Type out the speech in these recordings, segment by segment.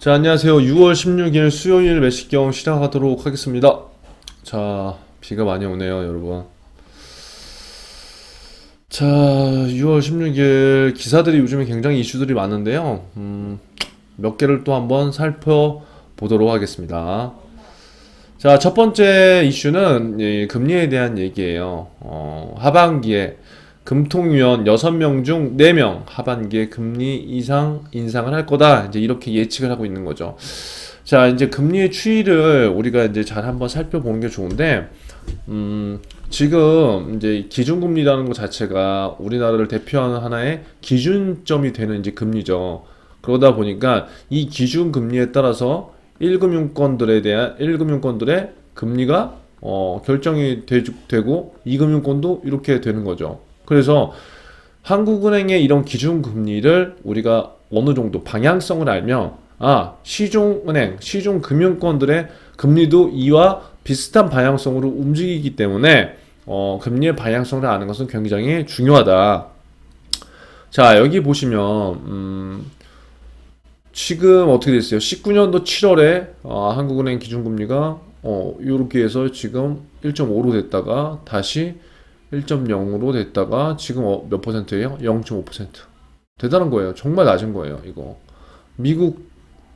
자, 안녕하세요. 6월 16일 수요일 매식경 시작하도록 하겠습니다. 자, 비가 많이 오네요, 여러분. 자, 6월 16일 기사들이 요즘에 굉장히 이슈들이 많은데요. 몇 개를 또 한번 살펴보도록 하겠습니다. 자, 첫 번째 이슈는 금리에 대한 얘기예요. 하반기에 금통위원 6명 중 4명 하반기에 금리 인상을 할 거다. 이제 이렇게 예측을 하고 있는 거죠. 자, 이제 금리의 추이를 우리가 이제 잘 한번 살펴보는 게 좋은데, 지금 이제 기준금리라는 것 자체가 우리나라를 대표하는 하나의 기준점이 되는 이제 금리죠. 그러다 보니까 이 기준금리에 따라서 1금융권들의 금리가 결정이 되고 2금융권도 이렇게 되는 거죠. 그래서 한국은행의 이런 기준금리를 우리가 어느 정도 방향성을 알면 시중은행, 시중금융권들의 금리도 이와 비슷한 방향성으로 움직이기 때문에 금리의 방향성을 아는 것은 굉장히 중요하다. 자, 여기 보시면 지금 어떻게 됐어요? 19년도 7월에 한국은행 기준금리가 이렇게 해서 지금 1.5로 됐다가 다시 1.0으로 됐다가 지금 몇 퍼센트예요? 0.5%. 대단한 거예요. 정말 낮은 거예요, 이거. 미국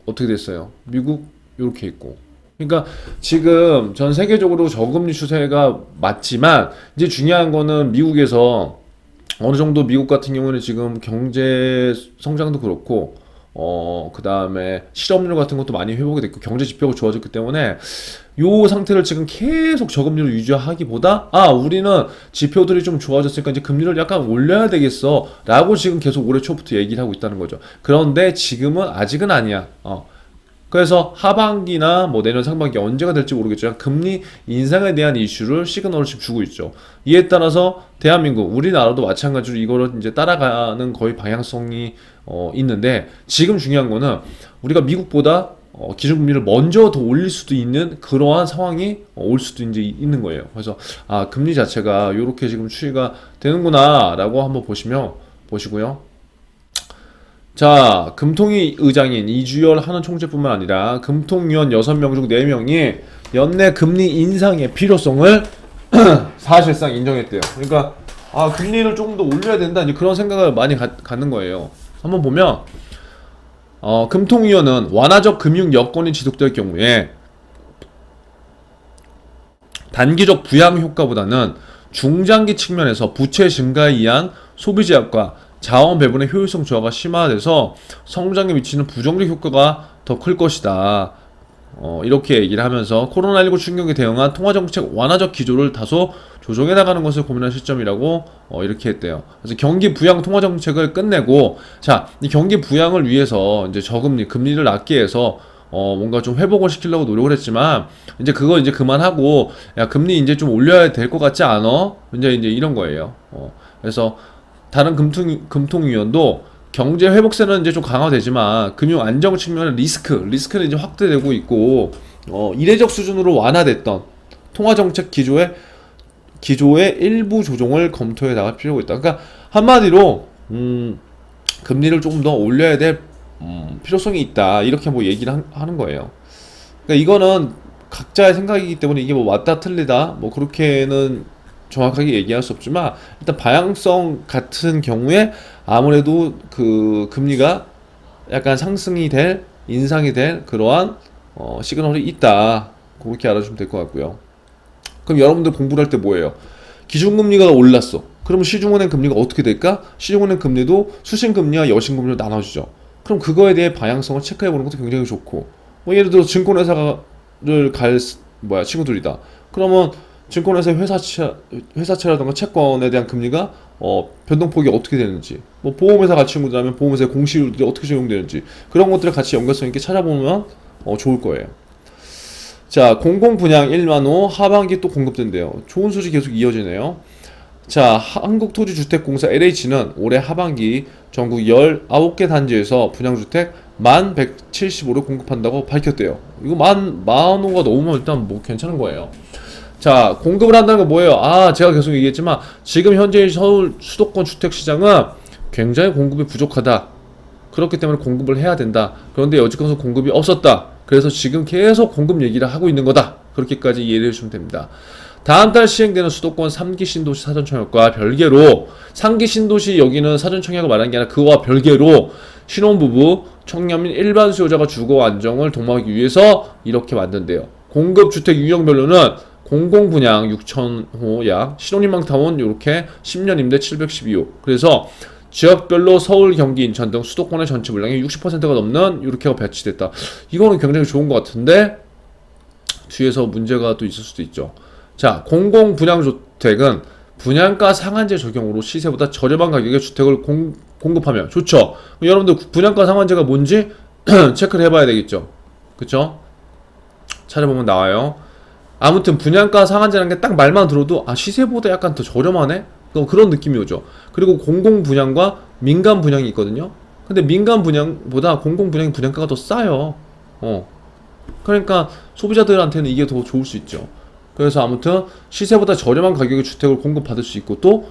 어떻게 됐어요? 미국 이렇게 있고. 그러니까 지금 전 세계적으로 저금리 추세가 맞지만 이제 중요한 거는 미국에서 어느 정도 미국 같은 경우는 지금 경제 성장도 그렇고 그 다음에 실업률 같은 것도 많이 회복이 됐고 경제 지표가 좋아졌기 때문에 요 상태를 지금 계속 저금리를 유지하기보다 우리는 지표들이 좀 좋아졌으니까 이제 금리를 약간 올려야 되겠어 라고 지금 계속 올해 초부터 얘기를 하고 있다는 거죠. 그런데 지금은 아직은 아니야. 그래서 하반기나 뭐 내년 상반기 언제가 될지 모르겠지만 금리 인상에 대한 이슈를 시그널을 지금 주고 있죠. 이에 따라서 대한민국, 우리나라도 마찬가지로 이거를 이제 따라가는 거의 방향성이 있는데 지금 중요한 거는 우리가 미국보다 기준금리를 먼저 더 올릴 수도 있는 그러한 상황이 올 수도 이제 있는 거예요. 그래서 금리 자체가 이렇게 지금 추이가 되는구나라고 한번 보시고요. 자, 금통위 의장인 이주열 한은 총재뿐만 아니라 금통위원 6명 중 4명이 연내 금리 인상의 필요성을 사실상 인정했대요. 그러니까 금리를 조금 더 올려야 된다 그런 생각을 많이 갖는 거예요. 한번 보면 금통위원은 완화적 금융 여건이 지속될 경우에 단기적 부양 효과보다는 중장기 측면에서 부채 증가에 의한 소비 제약과 자원 배분의 효율성 저하가 심화돼서 성장에 미치는 부정적 효과가 더 클 것이다. 이렇게 얘기를 하면서 코로나19 충격에 대응한 통화정책 완화적 기조를 다소 조정해 나가는 것을 고민할 시점이라고 이렇게 했대요. 그래서 경기 부양 통화정책을 끝내고 이 경기 부양을 위해서 이제 저금리, 금리를 낮게 해서 뭔가 좀 회복을 시키려고 노력을 했지만 이제 그거 이제 그만하고 금리 이제 좀 올려야 될 것 같지 않아? 이제 이런 거예요. 그래서 다른 금통위원도 경제 회복세는 이제 좀 강화되지만 금융 안정 측면의 리스크는 이제 확대되고 있고 이례적 수준으로 완화됐던 통화 정책 기조의 일부 조정을 검토해 나갈 필요가 있다. 그러니까 한마디로 금리를 조금 더 올려야 될 필요성이 있다. 이렇게 뭐 얘기를 하는 거예요. 그러니까 이거는 각자의 생각이기 때문에 이게 뭐 맞다 틀리다 뭐 그렇게는 정확하게 얘기할 수 없지만 일단 방향성 같은 경우에 아무래도 그 금리가 약간 인상이 될 그러한 시그널이 있다. 그렇게 알아주시면 될 것 같고요. 그럼 여러분들 공부를 할 때 뭐예요? 기준금리가 올랐어. 그럼 시중은행 금리가 어떻게 될까? 시중은행 금리도 수신금리와 여신금리로 나눠주죠. 그럼 그거에 대해 방향성을 체크해보는 것도 굉장히 좋고 뭐 예를 들어 증권회사를 갈 친구들이다. 그러면 증권회사의 회사채라든가 채권에 대한 금리가 변동폭이 어떻게 되는지 뭐 보험회사 갈 친구들이라면 보험회사의 공시율들이 어떻게 적용되는지 그런 것들을 같이 연결성 있게 찾아보면 좋을 거예요. 자, 공공분양 1만 호 하반기 또 공급된대요. 좋은 소식 계속 이어지네요. 자, 한국토지주택공사 LH는 올해 하반기 전국 19개 단지에서 분양주택 1175를 공급한다고 밝혔대요. 이거 10,000호가 넘으면 일단 뭐 괜찮은 거예요. 자, 공급을 한다는 건 뭐예요? 제가 계속 얘기했지만 지금 현재 서울 수도권 주택시장은 굉장히 공급이 부족하다. 그렇기 때문에 공급을 해야 된다. 그런데 여지껏 공급이 없었다. 그래서 지금 계속 공급 얘기를 하고 있는 거다. 그렇게까지 이해를 해주시면 됩니다. 다음 달 시행되는 수도권 3기 신도시 사전청약과 별개로 3기 신도시 여기는 사전청약을 말하는 게 아니라 그와 별개로 신혼부부, 청년 및 일반 수요자가 주거 안정을 도모하기 위해서 이렇게 만든대요. 공급주택 유형별로는 공공분양 6,000호 약, 신혼희망타운 이렇게 10년 임대 712호. 그래서 지역별로 서울, 경기, 인천 등 수도권의 전체 물량의 60%가 넘는 이렇게 배치됐다. 이거는 굉장히 좋은 것 같은데 뒤에서 문제가 또 있을 수도 있죠. 자, 공공분양주택은 분양가 상한제 적용으로 시세보다 저렴한 가격에 주택을 공급하면 좋죠. 여러분들 분양가 상한제가 뭔지 체크를 해봐야 되겠죠. 그쵸? 찾아보면 나와요. 아무튼 분양가 상한제라는 게 딱 말만 들어도 아 시세보다 약간 더 저렴하네? 그런 느낌이 오죠. 그리고 공공분양과 민간분양이 있거든요. 근데 민간분양보다 공공분양의 분양가가 더 싸요. 그러니까 소비자들한테는 이게 더 좋을 수 있죠. 그래서 아무튼 시세보다 저렴한 가격의 주택을 공급받을 수 있고 또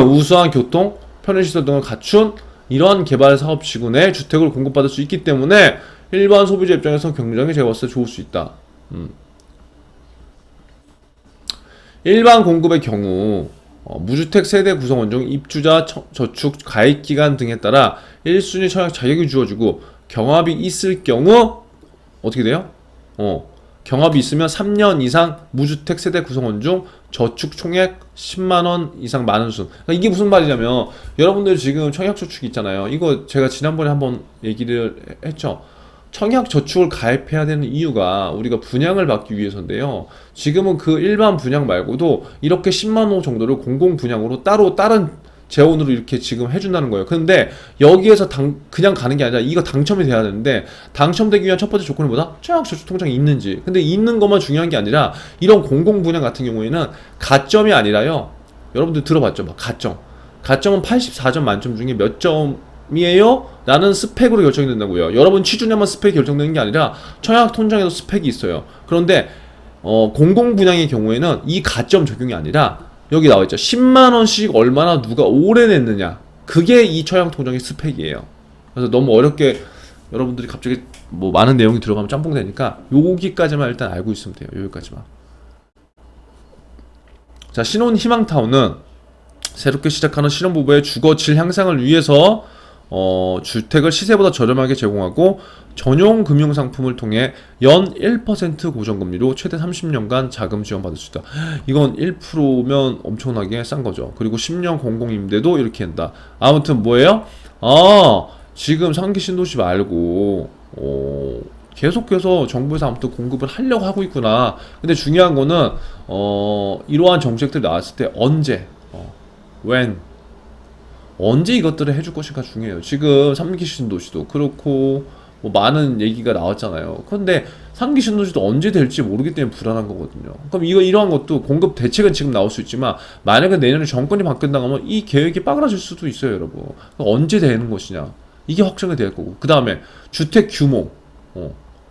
우수한 교통, 편의시설 등을 갖춘 이러한 개발 사업시군 내 주택을 공급받을 수 있기 때문에 일반 소비자 입장에서 굉장히 제가 봤을 때 좋을 수 있다. 일반 공급의 경우 무주택 세대 구성원 중 입주자 저축 가입기간 등에 따라 1순위 청약 자격이 주어지고 경합이 있을 경우 어떻게 돼요? 경합이 있으면 3년 이상 무주택 세대 구성원 중 저축 총액 10만원 이상 많은 순. 그러니까 이게 무슨 말이냐면 여러분들 지금 청약저축 있잖아요. 이거 제가 지난번에 한번 얘기를 했죠. 청약저축을 가입해야 되는 이유가 우리가 분양을 받기 위해서인데요. 지금은 그 일반 분양 말고도 이렇게 10만원 정도를 공공분양으로 따로 다른 재원으로 이렇게 지금 해준다는 거예요. 근데 여기에서 그냥 가는 게 아니라 이거 당첨이 돼야 되는데 당첨되기 위한 첫 번째 조건이 뭐다? 청약저축 통장이 있는지. 근데 있는 것만 중요한 게 아니라 이런 공공분양 같은 경우에는 가점이 아니라요. 여러분들 들어봤죠? 막 가점. 가점은 84점 만점 중에 몇 점이에요? 라는 스펙으로 결정이 된다고요. 여러분 취준에만 스펙이 결정되는 게 아니라 청약 통장에도 스펙이 있어요. 그런데 공공분양의 경우에는 이 가점 적용이 아니라 여기 나와있죠. 10만원씩 얼마나 누가 오래 냈느냐. 그게 이 청약 통장의 스펙이에요. 그래서 너무 어렵게 여러분들이 갑자기 뭐 많은 내용이 들어가면 짬뽕 되니까 여기까지만 일단 알고 있으면 돼요. 여기까지만. 자, 신혼 희망타운은 새롭게 시작하는 신혼부부의 주거 질 향상을 위해서 주택을 시세보다 저렴하게 제공하고 전용 금융상품을 통해 연 1% 고정금리로 최대 30년간 자금 지원받을 수 있다. 이건 1%면 엄청나게 싼 거죠. 그리고 10년 공공임대도 이렇게 한다. 아무튼 뭐예요? 지금 상기 신도시 말고 계속해서 정부에서 아무튼 공급을 하려고 하고 있구나. 근데 중요한 거는 이러한 정책들이 나왔을 때 언제 when 언제 이것들을 해줄 것인가 중요해요. 지금 3기 신도시도 그렇고 뭐 많은 얘기가 나왔잖아요. 그런데 3기 신도시도 언제 될지 모르기 때문에 불안한 거거든요. 그럼 이러한 것도 공급 대책은 지금 나올 수 있지만 만약에 내년에 정권이 바뀐다고 하면 이 계획이 빠그라질 수도 있어요, 여러분. 언제 되는 것이냐 이게 확정이 될 거고. 그 다음에 주택 규모.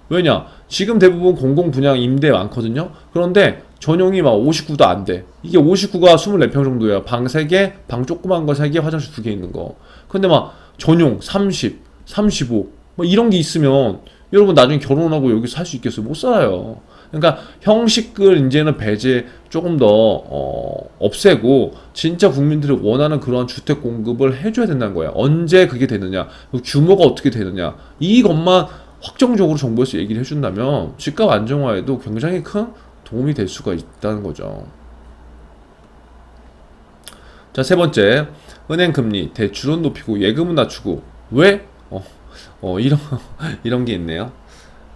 왜냐 지금 대부분 공공분양 임대 많거든요. 그런데 전용이 막 59도 안 돼. 이게 59가 24평 정도예요. 방 3개, 방 조그만 거 3개, 화장실 2개 있는 거. 근데 막 전용 30, 35, 뭐 이런 게 있으면 여러분 나중에 결혼하고 여기서 살 수 있겠어요? 못 살아요. 그러니까 형식을 이제는 배제 조금 더 없애고 진짜 국민들이 원하는 그런 주택 공급을 해줘야 된다는 거야. 언제 그게 되느냐, 규모가 어떻게 되느냐, 이것만 확정적으로 정부에서 얘기를 해준다면 집값 안정화에도 굉장히 큰 도움이 될 수가 있다는 거죠. 자, 세 번째, 은행 금리, 대출은 높이고 예금은 낮추고. 왜? 이런 게 있네요.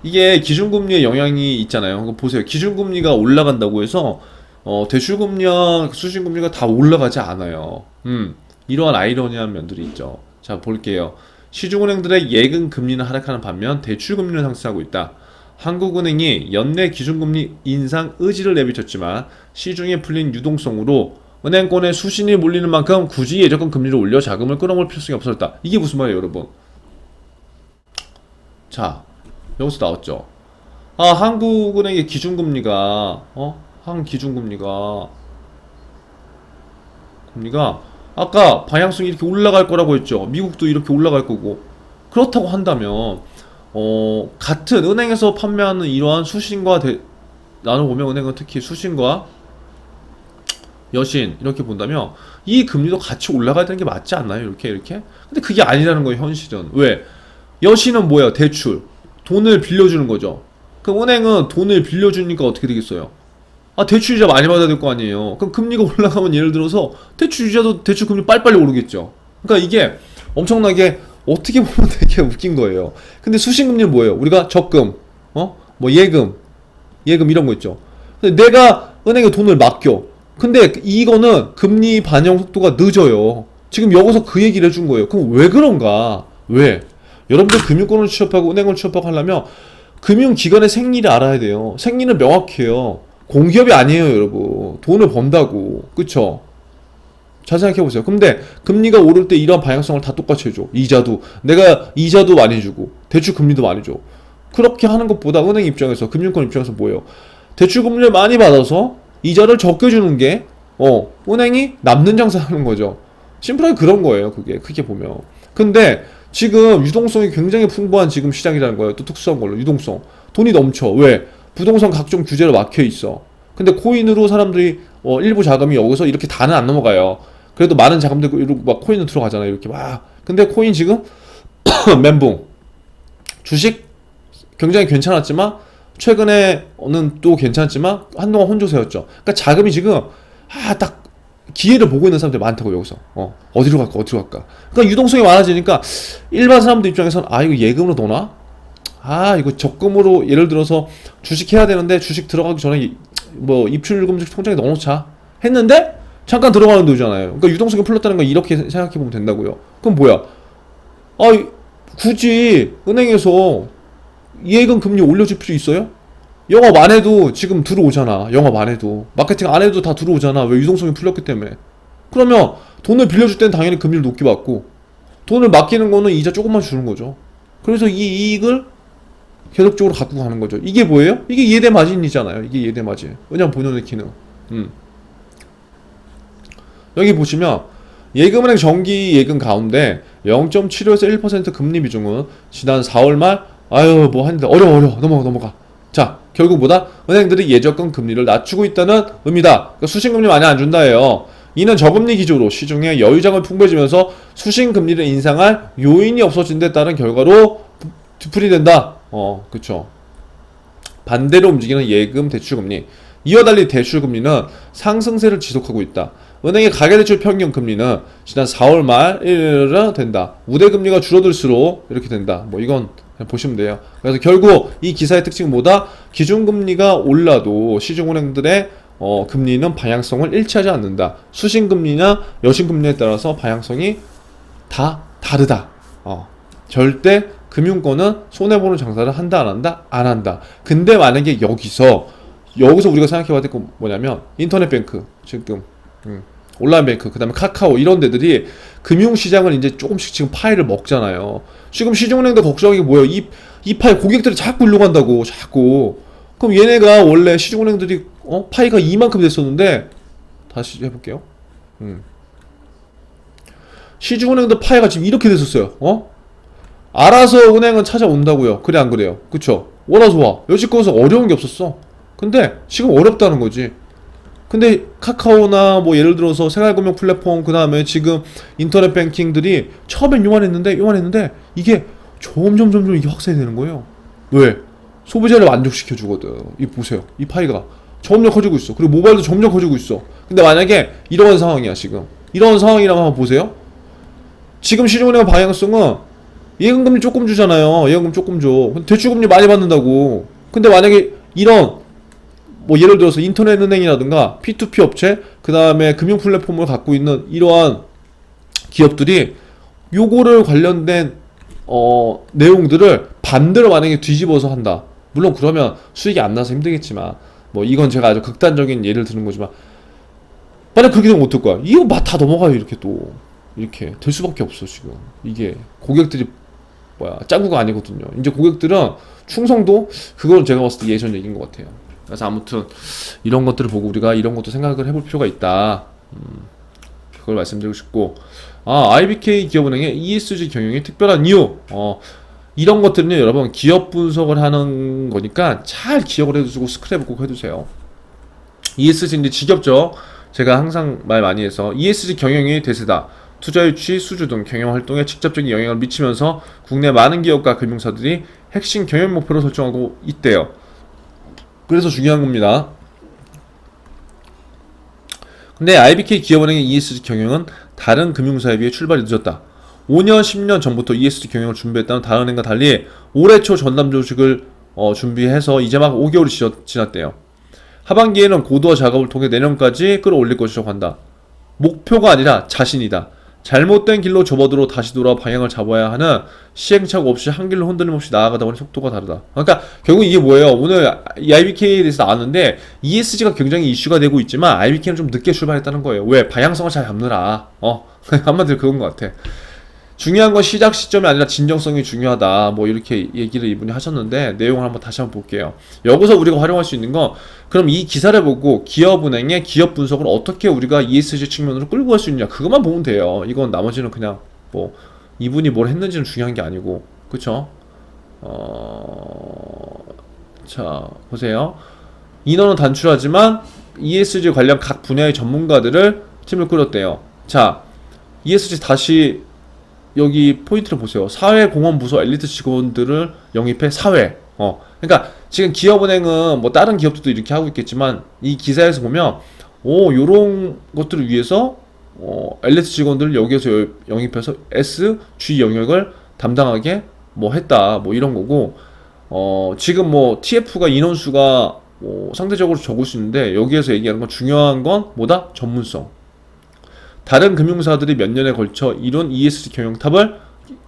이게 기준금리에 영향이 있잖아요. 보세요. 기준금리가 올라간다고 해서 대출금리와 수신금리가 다 올라가지 않아요. 이러한 아이러니한 면들이 있죠. 자, 볼게요. 시중은행들의 예금 금리는 하락하는 반면 대출 금리는 상승하고 있다. 한국은행이 연내 기준금리 인상 의지를 내비쳤지만 시중에 풀린 유동성으로 은행권에 수신이 몰리는 만큼 굳이 예적금 금리를 올려 자금을 끌어모을 필요성이 없어졌다. 이게 무슨 말이에요, 여러분? 자, 여기서 나왔죠. 한국은행의 기준금리가 금리가 아까 방향성이 이렇게 올라갈 거라고 했죠. 미국도 이렇게 올라갈 거고. 그렇다고 한다면 같은 은행에서 판매하는 이러한 수신과 나눠보면 은행은 특히 수신과 여신 이렇게 본다면 이 금리도 같이 올라가야 되는 게 맞지 않나요? 이렇게. 근데 그게 아니라는 거예요, 현실은. 왜? 여신은 뭐야? 대출. 돈을 빌려주는 거죠. 그럼 은행은 돈을 빌려주니까 어떻게 되겠어요? 아, 대출이자 많이 받아야 될 거 아니에요. 그럼 금리가 올라가면 예를 들어서 대출이자도 대출 금리 빨리빨리 오르겠죠. 그러니까 이게 엄청나게 어떻게 보면 되게 웃긴 거예요. 근데 수신금리는 뭐예요? 우리가 적금, 뭐 예금 이런 거 있죠. 근데 내가 은행에 돈을 맡겨. 근데 이거는 금리 반영 속도가 늦어요. 지금 여기서 그 얘기를 해준 거예요. 그럼 왜 그런가? 왜? 여러분들 금융권을 취업하고 은행을 취업하고 하려면 금융기관의 생리를 알아야 돼요. 생리는 명확해요. 공기업이 아니에요, 여러분. 돈을 번다고. 그쵸? 잘 생각해보세요. 근데 금리가 오를 때 이러한 방향성을 다 똑같이 해줘. 내가 이자도 많이 주고 대출 금리도 많이 줘. 그렇게 하는 것보다 은행 입장에서, 금융권 입장에서 뭐예요? 대출 금리를 많이 받아서 이자를 적게 주는 게 은행이 남는 장사하는 거죠. 심플하게 그런 거예요. 그게 크게 보면. 근데 지금 유동성이 굉장히 풍부한 지금 시장이라는 거예요. 또 특수한 걸로 유동성. 돈이 넘쳐. 왜? 부동산 각종 규제로 막혀 있어. 근데 코인으로 사람들이 일부 자금이 여기서 이렇게 다는 안 넘어가요. 그래도 많은 자금들 이렇게 막 코인으로 들어가잖아요. 이렇게 막. 근데 코인 지금 멘붕. 주식 굉장히 괜찮았지만 최근에는 또 괜찮지만 한동안 혼조세였죠. 그러니까 자금이 지금 딱 기회를 보고 있는 사람들이 많다고 여기서. 어디로 갈까? 그러니까 유동성이 많아지니까 일반 사람들 입장에서는 이거 예금으로 넣나? 이거 적금으로 예를 들어서 주식 해야 되는데 주식 들어가기 전에 뭐 입출금지 통장에 넣어놓자 했는데 잠깐 들어가는 돈이잖아요. 그러니까 유동성이 풀렸다는 건 이렇게 생각해 보면 된다고요. 그럼 뭐야? 굳이 은행에서 예금 금리 올려줄 필요 있어요? 영업 안 해도 지금 들어오잖아. 영업 안 해도 마케팅 안 해도 다 들어오잖아. 왜? 유동성이 풀렸기 때문에. 그러면 돈을 빌려줄 때는 당연히 금리를 높게 받고 돈을 맡기는 거는 이자 조금만 주는 거죠. 그래서 이 이익을 계속적으로 갖고 가는 거죠. 이게 뭐예요? 이게 예대 마진이잖아요. 이게 예대 마진. 은행 본연의 기능. 여기 보시면 예금은행 정기 예금 가운데 0.75에서 1% 금리 비중은 지난 4월 말 뭐 하는데 어려워 넘어가. 자, 결국 뭐다? 은행들이 예적금 금리를 낮추고 있다는 의미다. 그러니까 수신금리 많이 안 준다예요. 이는 저금리 기조로 시중에 여유장을 풍부해지면서 수신금리를 인상할 요인이 없어진 데 따른 결과로 뒤풀이 된다. 그쵸. 반대로 움직이는 예금 대출금리. 이와 달리 대출금리는 상승세를 지속하고 있다. 은행의 가계대출 평균 금리는 지난 4월 말에 된다. 우대금리가 줄어들수록 이렇게 된다. 이건 그냥 보시면 돼요. 그래서 결국 이 기사의 특징은 뭐다? 기준금리가 올라도 시중은행들의 금리는 방향성을 일치하지 않는다. 수신금리나 여신금리에 따라서 방향성이 다 다르다. 절대 금융권은 손해보는 장사를 한다 안 한다? 안 한다. 근데 만약에 여기서 우리가 생각해봐야 될 건 뭐냐면 인터넷 뱅크 지금 온라인 뱅크 그 다음에 카카오 이런 데들이 금융시장을 이제 조금씩 지금 파이를 먹잖아요. 지금 시중은행도 걱정하는 게 뭐예요? 이 파이 고객들이 자꾸 일로 간다고 자꾸. 그럼 얘네가 원래 시중은행들이 파이가 이만큼 됐었는데 다시 해볼게요. 시중은행도 파이가 지금 이렇게 됐었어요. 알아서 은행은 찾아온다고요. 그래 안 그래요? 그쵸? 워낙 좋아. 여지껏 어려운 게 없었어. 근데 지금 어렵다는 거지. 근데 카카오나 뭐 예를 들어서 생활금융 플랫폼 그 다음에 지금 인터넷 뱅킹들이 처음엔 요만했는데 이게 점점 이게 확산이 되는 거예요. 왜? 소비자를 만족시켜 주거든. 이 보세요. 이 파이가 점점 커지고 있어. 그리고 모바일도 점점 커지고 있어. 근데 만약에 이런 상황이야 지금. 이런 상황이라면 한번 보세요. 지금 시중은행 방향성은 예금금리 조금 주잖아요. 예금금 조금 줘. 대출금리 많이 받는다고. 근데 만약에 이런 뭐 예를 들어서 인터넷 은행이라든가 P2P 업체 그 다음에 금융 플랫폼을 갖고 있는 이러한 기업들이 요거를 관련된 내용들을 반대로 만약에 뒤집어서 한다. 물론 그러면 수익이 안 나서 힘들겠지만 뭐 이건 제가 아주 극단적인 예를 드는 거지만 만약 그렇게 되면 어떨 거야? 이거 다 넘어가요. 이렇게 또 이렇게 될 수밖에 없어. 지금 이게 고객들이 짱구가 아니거든요. 이제 고객들은 충성도 그건 제가 봤을 때 예전 얘기인 것 같아요. 그래서 아무튼 이런 것들을 보고 우리가 이런 것도 생각을 해볼 필요가 있다. 그걸 말씀드리고 싶고, IBK 기업은행의 ESG 경영이 특별한 이유, 이런 것들은요, 여러분 기업 분석을 하는 거니까 잘 기억을 해두시고 스크랩 꼭 해두세요. ESG인데 지겹죠? 제가 항상 말 많이 해서 ESG 경영이 대세다. 투자 유치, 수주 등 경영 활동에 직접적인 영향을 미치면서 국내 많은 기업과 금융사들이 핵심 경영 목표로 설정하고 있대요. 그래서 중요한 겁니다. 근데 IBK 기업은행의 ESG 경영은 다른 금융사에 비해 출발이 늦었다. 5년, 10년 전부터 ESG 경영을 준비했다는 다른 은행과 달리 올해 초 전담 조직을 준비해서 이제 막 5개월이 지났대요. 하반기에는 고도화 작업을 통해 내년까지 끌어올릴 것이라고 한다. 목표가 아니라 자신이다. 잘못된 길로 접어들어 다시 돌아 방향을 잡아야 하는 시행착오 없이 한 길로 흔들림 없이 나아가다 보니 속도가 다르다. 그러니까 결국 이게 뭐예요? 오늘 IBK에 대해서 나왔는데 ESG가 굉장히 이슈가 되고 있지만 IBK는 좀 늦게 출발했다는 거예요. 왜? 방향성을 잘 잡느라. 한마디로 그건 것 같아. 중요한 건 시작 시점이 아니라 진정성이 중요하다. 뭐 이렇게 얘기를 이분이 하셨는데 내용을 한번 다시 한번 볼게요. 여기서 우리가 활용할 수 있는 건 그럼 이 기사를 보고 기업은행의 기업 분석을 어떻게 우리가 ESG 측면으로 끌고 갈 수 있느냐 그것만 보면 돼요. 이건 나머지는 그냥 뭐 이분이 뭘 했는지는 중요한 게 아니고 그쵸? 자 보세요. 인원은 단출하지만 ESG 관련 각 분야의 전문가들을 팀을 꾸렸대요. 자 ESG 다시 여기 포인트를 보세요. 사회공헌부서 엘리트 직원들을 영입해 사회. 그러니까 지금 기업은행은 뭐 다른 기업들도 이렇게 하고 있겠지만 이 기사에서 보면 요런 것들을 위해서 엘리트 직원들을 여기에서 영입해서 S, G 영역을 담당하게 뭐 했다. 뭐 이런 거고 지금 뭐 TF가 인원수가 상대적으로 적을 수 있는데 여기에서 얘기하는 건 중요한 건 뭐다? 전문성. 다른 금융사들이 몇 년에 걸쳐 이룬 ESG 경영탑을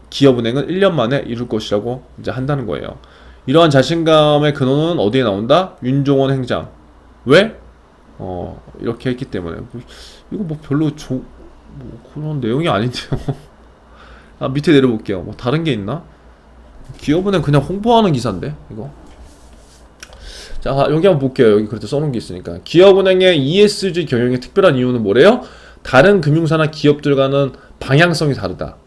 기업은행은 1년 만에 이룰 것이라고 이제 한다는 거예요. 이러한 자신감의 근원은 어디에 나온다? 윤종원 행장. 왜? 이렇게 했기 때문에. 이거 뭐 별로 뭐 그런 내용이 아닌데요. 밑에 내려볼게요. 뭐 다른 게 있나? 기업은행 그냥 홍보하는 기사인데 이거. 자 여기 한번 볼게요. 여기 그래도 써놓은 게 있으니까. 기업은행의 ESG 경영의 특별한 이유는 뭐래요? 다른 금융사나 기업들과는 방향성이 다르다.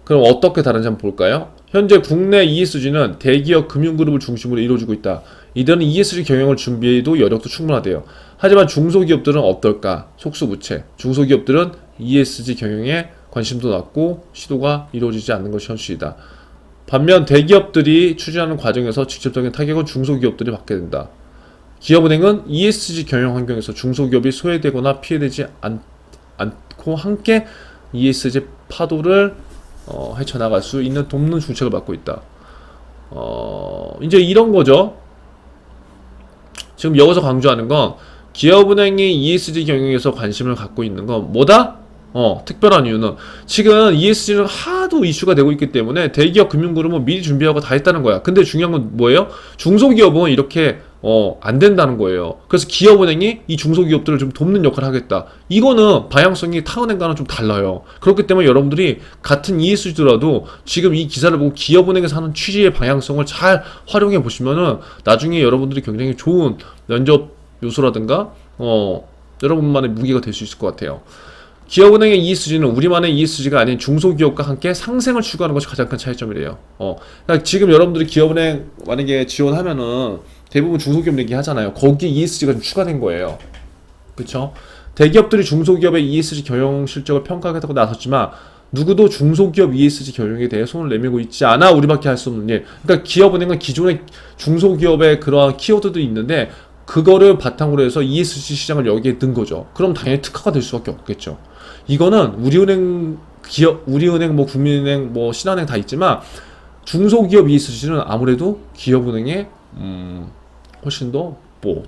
그럼 어떻게 다른지 한번 볼까요? 현재 국내 ESG는 대기업 금융그룹을 중심으로 이루어지고 있다. 이들은 ESG 경영을 준비해도 여력도 충분하대요. 하지만 중소기업들은 어떨까? 속수무책. 중소기업들은 ESG 경영에 관심도 낮고 시도가 이루어지지 않는 것이 현실이다. 반면 대기업들이 추진하는 과정에서 직접적인 타격은 중소기업들이 받게 된다. 기업은행은 ESG 경영 환경에서 중소기업이 소외되거나 피해되지 않고 함께 ESG 파도를 헤쳐나갈 수 있는 돕는 중책을 맡고 있다. 이제 이런 거죠. 지금 여기서 강조하는 건 기업은행이 ESG 경영에서 관심을 갖고 있는 건 뭐다? 특별한 이유는 지금 ESG는 하도 이슈가 되고 있기 때문에 대기업 금융그룹은 미리 준비하고 다 했다는 거야. 근데 중요한 건 뭐예요? 중소기업은 이렇게 안 된다는 거예요. 그래서 기업은행이 이 중소기업들을 좀 돕는 역할을 하겠다. 이거는 방향성이 타은행과는 좀 달라요. 그렇기 때문에 여러분들이 같은 ESG더라도 지금 이 기사를 보고 기업은행에서 하는 취지의 방향성을 잘 활용해 보시면은 나중에 여러분들이 굉장히 좋은 면접 요소라든가 여러분만의 무기가 될 수 있을 것 같아요. 기업은행의 ESG는 우리만의 ESG가 아닌 중소기업과 함께 상생을 추구하는 것이 가장 큰 차이점이래요. 그러니까 지금 여러분들이 기업은행 만약에 지원하면은 대부분 중소기업 얘기하잖아요. 거기에 ESG가 좀 추가된 거예요. 그쵸? 대기업들이 중소기업의 ESG 경영 실적을 평가하겠다고 나섰지만 누구도 중소기업 ESG 경영에 대해 손을 내밀고 있지 않아 우리밖에 할 수 없는 일. 그러니까 기업은행은 기존의 중소기업의 그러한 키워드들이 있는데 그거를 바탕으로 해서 ESG 시장을 여기에 든 거죠. 그럼 당연히 특화가 될 수밖에 없겠죠. 이거는 우리은행, 우리은행, 국민은행, 신한은행 다 있지만 중소기업 ESG는 아무래도 기업은행에 훨씬 더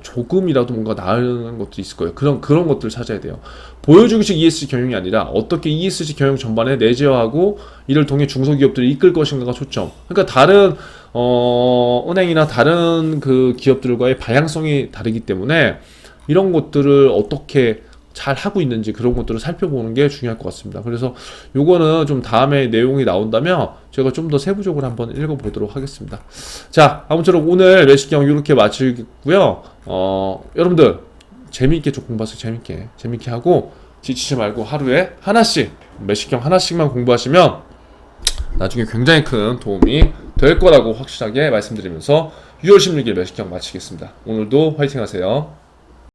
조금이라도 뭔가 나은 것도 있을 거예요. 그런 것들을 찾아야 돼요. 보여주기식 ESG 경영이 아니라 어떻게 ESG 경영 전반에 내재화하고 이를 통해 중소기업들을 이끌 것인가가 초점. 그러니까 다른 은행이나 다른 그 기업들과의 방향성이 다르기 때문에 이런 것들을 어떻게 잘 하고 있는지 그런 것들을 살펴보는 게 중요할 것 같습니다. 그래서 요거는 좀 다음에 내용이 나온다면 제가 좀 더 세부적으로 한번 읽어보도록 하겠습니다. 자, 아무쪼록 오늘 매식경 이렇게 마치고요. 여러분들 재미있게 좀 공부하세요. 재밌게 하고 지치지 말고 하루에 하나씩, 매식형 하나씩만 공부하시면 나중에 굉장히 큰 도움이 될 거라고 확실하게 말씀드리면서 6월 16일 매식형 마치겠습니다. 오늘도 화이팅 하세요.